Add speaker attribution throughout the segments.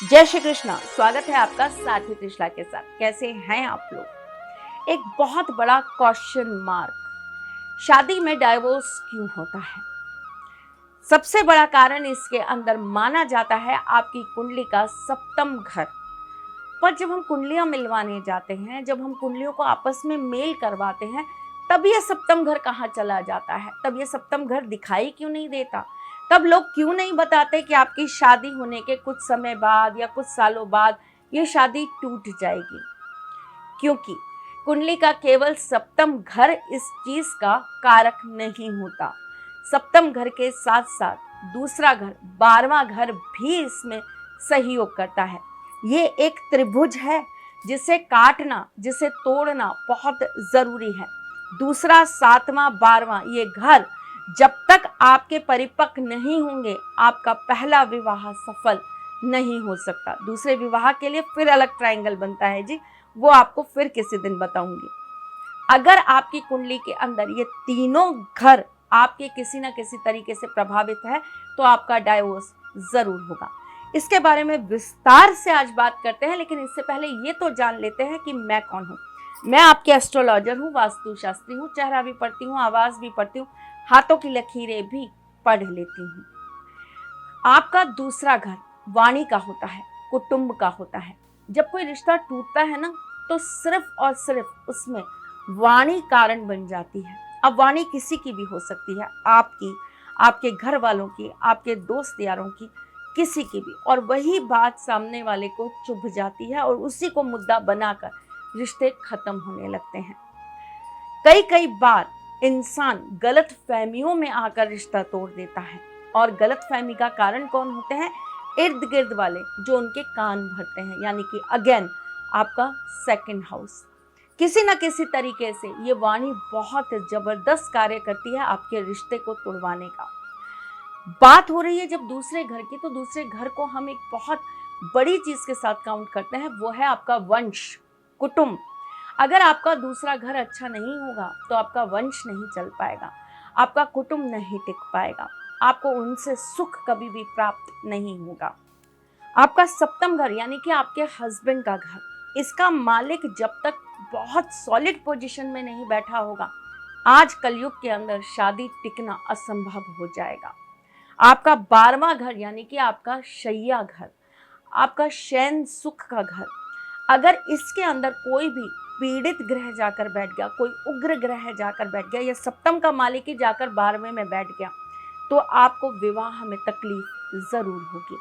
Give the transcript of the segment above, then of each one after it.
Speaker 1: जय श्री कृष्णा। स्वागत है आपका साथी त्रिशला के साथ। कैसे हैं आप लोग? एक बहुत बड़ा क्वेश्चन मार्क, शादी में डाइवोर्स क्यों होता है? सबसे बड़ा कारण इसके अंदर माना जाता है आपकी कुंडली का सप्तम घर। पर जब हम कुंडलियां मिलवाने जाते हैं, जब हम कुंडलियों को आपस में मेल करवाते हैं, तब यह सप्तम घर कहाँ चला जाता है? तब यह सप्तम घर दिखाई क्यों नहीं देता? तब लोग क्यों नहीं बताते कि आपकी शादी होने के कुछ समय बाद या कुछ सालों बाद ये शादी टूट जाएगी? क्योंकि कुंडली का केवल सप्तम घर इस चीज का कारक नहीं होता। सप्तम घर के साथ साथ दूसरा घर, 12वां घर भी इसमें सहयोग करता है। ये एक त्रिभुज है जिसे काटना, जिसे तोड़ना बहुत जरूरी है। दूसरा, 7वां, 12वां ये घर जब तक आपके परिपक्व नहीं होंगे, आपका पहला विवाह सफल नहीं हो सकता। दूसरे विवाह के लिए फिर अलग ट्रायंगल बनता है जी, वो आपको फिर किसी दिन बताऊंगी। अगर आपकी कुंडली के अंदर ये तीनों घर आपके किसी ना किसी तरीके से प्रभावित है तो आपका डाइवोर्स जरूर होगा। इसके बारे में विस्तार से आज बात करते हैं, लेकिन इससे पहले ये तो जान लेते हैं कि मैं कौन हूँ। मैं आपके एस्ट्रोलॉजर हूँ, वास्तुशास्त्री हूँ, चेहरा भी पढ़ती हूँ, आवाज भी पढ़ती हूँ, हाथों की लकीरें भी पढ़ लेती हूँ। आपका दूसरा घर वाणी का होता है, कुटुंब का होता है। जब कोई रिश्ता टूटता है ना, तो सिर्फ और सिर्फ उसमें वाणी कारण बन जाती है। अब वाणी किसी की भी हो सकती है, आपकी, आपके घर वालों की, आपके दोस्त यारों की, किसी की भी, और वही बात सामने वाले को चुभ जाती है और उसी को मुद्दा बनाकर रिश्ते खत्म होने लगते हैं। कई कई बार इंसान गलत फहमियों में आकर रिश्ता तोड़ देता है। और गलत फहमी का कारण कौन होते हैं? इर्द गिर्द वाले, जो उनके कान भरते हैं, यानी कि अगेन आपका सेकंड हाउस। किसी न किसी तरीके से ये वाणी बहुत जबरदस्त कार्य करती है आपके रिश्ते को तोड़वाने का। बात हो रही है जब दूसरे घर की, तो दूसरे घर को हम एक बहुत बड़ी चीज के साथ काउंट करते हैं, वो है आपका वंश, कुटुंब। अगर आपका दूसरा घर अच्छा नहीं होगा तो आपका वंश नहीं चल पाएगा, आपका कुटुंब नहीं टिक पाएगा, आपको उनसे सुख कभी भी प्राप्त नहीं होगा। आपका सप्तम घर यानी कि आपके हस्बैंड का घर, इसका मालिक जब तक बहुत सॉलिड पोजीशन में नहीं बैठा होगा, आज कलयुग के अंदर शादी टिकना असंभव हो जाएगा। आपका 12वां घर यानी कि आपका शैया घर, आपका शयन सुख का घर, अगर इसके अंदर कोई भी पीड़ित ग्रह जाकर बैठ गया, कोई उग्र ग्रह जाकर बैठ गया, या सप्तम का मालिक ही जाकर 12वें में बैठ गया, तो आपको विवाह में तकलीफ जरूर होगी।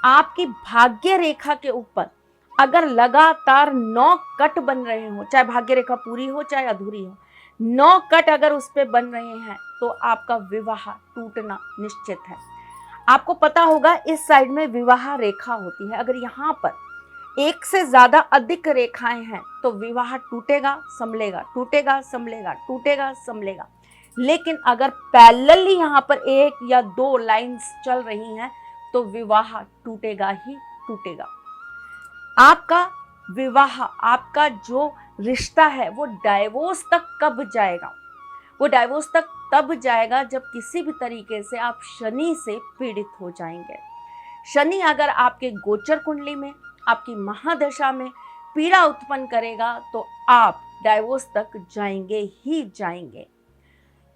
Speaker 1: आपकी भाग्य रेखा के ऊपर अगर लगातार 9 कट बन रहे हो, चाहे भाग्य रेखा पूरी हो चाहे अधूरी हो, 9 कट अगर उस पर बन रहे हैं तो आपका विवाह टूटना निश्चित है। आपको पता होगा इस साइड में विवाह रेखा होती है, अगर यहाँ पर एक से ज्यादा अधिक रेखाएं हैं तो विवाह टूटेगा संभलेगा, टूटेगा संभलेगा, टूटेगा संभलेगा। लेकिन अगर पैरेलली यहाँ पर 1 या 2 लाइंस चल रही हैं तो विवाह टूटेगा ही टूटेगा। आपका विवाह, आपका जो रिश्ता है वो डाइवोर्स तक कब जाएगा? वो डाइवोर्स तक तब जाएगा जब किसी भी तरीके से आप शनि से पीड़ित हो जाएंगे। शनि अगर आपके गोचर कुंडली में, आपकी महादशा में पीड़ा उत्पन्न करेगा तो आप डाइवोर्स तक जाएंगे ही जाएंगे।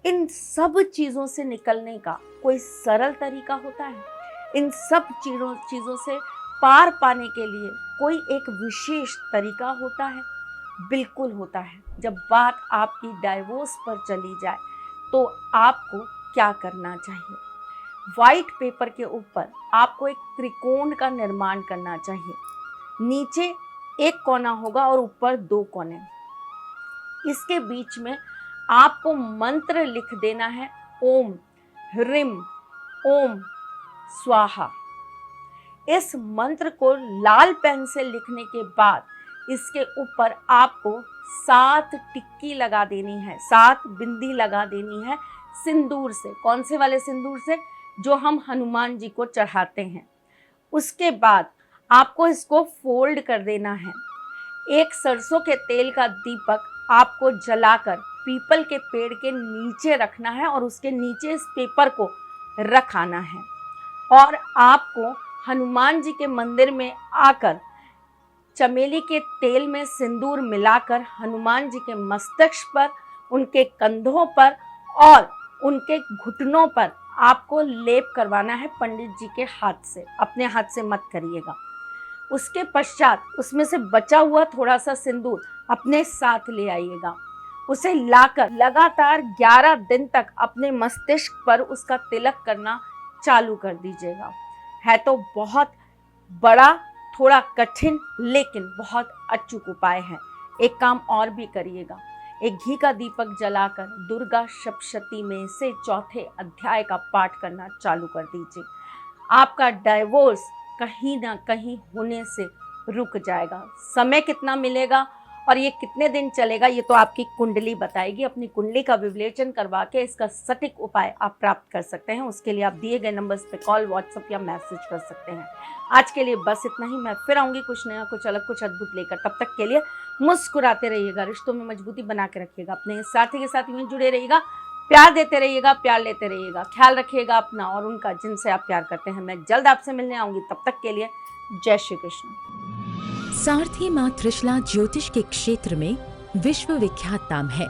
Speaker 1: इन सब चीजों से निकलने का कोई सरल तरीका होता है? इन सब चीजों से पार पाने के लिए कोई एक विशेष तरीका होता है? बिल्कुल होता है। जब बात आपकी डाइवोर्स पर चली जाए तो आपको क्या करना चाहिए? व्हाइट पेपर के ऊपर आपको एक त्रिकोण का निर्माण करना चाहिए। नीचे एक कोना होगा और ऊपर 2 कोने। इसके बीच में आपको मंत्र लिख देना है, ओम ह्रीम ओम स्वाहा। इस मंत्र को लाल पेन से लिखने के बाद इसके ऊपर आपको 7 टिक्की लगा देनी है, 7 बिंदी लगा देनी है सिंदूर से। कौन से वाले सिंदूर से? जो हम हनुमान जी को चढ़ाते हैं। उसके बाद आपको इसको फोल्ड कर देना है। एक सरसों के तेल का दीपक आपको जलाकर पीपल के पेड़ के नीचे रखना है और उसके नीचे इस पेपर को रखाना है। और आपको हनुमान जी के मंदिर में आकर चमेली के तेल में सिंदूर मिलाकर हनुमान जी के मस्तक पर, उनके कंधों पर और उनके घुटनों पर आपको लेप करवाना है पंडित जी के हाथ से, अपने हाथ से मत करिएगा। उसके पश्चात उसमें से बचा हुआ थोड़ा सा सिंदूर अपने साथ ले आइएगा। उसे लाकर लगातार 11 दिन तक अपने मस्तिष्क पर उसका तिलक करना चालू कर दीजिएगा। है तो बहुत बड़ा, थोड़ा कठिन, लेकिन बहुत अचूक उपाय है। एक काम और भी करिएगा, एक घी का दीपक जलाकर दुर्गा सप्तशती में से चौथे अध्याय का पाठ करना चालू कर दीजिए। आपका डाइवोर्स कहीं ना कहीं होने से रुक जाएगा। समय कितना मिलेगा और ये कितने दिन चलेगा, ये तो आपकी कुंडली बताएगी। अपनी कुंडली का विश्लेषण करवा के इसका सटीक उपाय आप प्राप्त कर सकते हैं। उसके लिए आप दिए गए नंबर्स पे कॉल, व्हाट्सएप या मैसेज कर सकते हैं। आज के लिए बस इतना ही। मैं फिर आऊँगी कुछ नया, कुछ अलग, कुछ अद्भुत लेकर। तब तक के लिए मुस्कुराते रहिएगा, रिश्तों में मजबूती बना के रखिएगा, अपने साथी के साथ यूं जुड़े रहिएगा, प्यार देते रहिएगा, प्यार लेते रहिएगा, ख्याल रखिएगा अपना और उनका जिनसे आप प्यार करते हैं। मैं जल्द आपसे मिलने आऊँगी, तब तक के लिए जय श्री कृष्ण।
Speaker 2: सारथी मां त्रिशला ज्योतिष के क्षेत्र में विश्व विख्यात नाम है।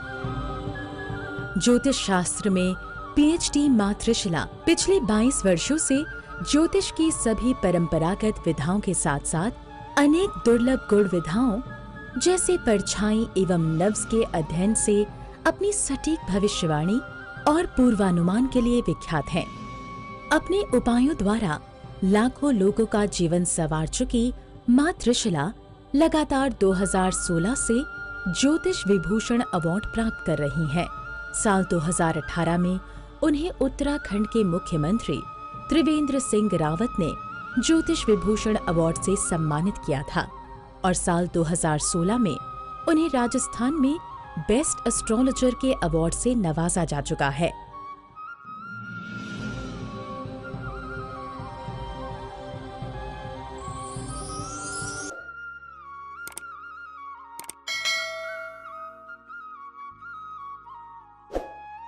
Speaker 2: ज्योतिष शास्त्र में पीएचडी मां त्रिशला पिछले 22 वर्षों से ज्योतिष की सभी परंपरागत विधाओं के साथ साथ अनेक दुर्लभ गुण विधाओं जैसे परछाई एवं नव्स के अध्ययन से अपनी सटीक भविष्यवाणी और पूर्वानुमान के लिए विख्यात हैं। अपने उपायों द्वारा लाखों लोगों का जीवन संवार चुकी मां त्रिशला लगातार 2016 से ज्योतिष विभूषण अवार्ड प्राप्त कर रही हैं। साल 2018 में उन्हें उत्तराखंड के मुख्यमंत्री त्रिवेंद्र सिंह रावत ने ज्योतिष विभूषण अवार्ड से सम्मानित किया था और साल 2016 में उन्हें राजस्थान में बेस्ट एस्ट्रोलॉजर के अवार्ड से नवाजा जा चुका है।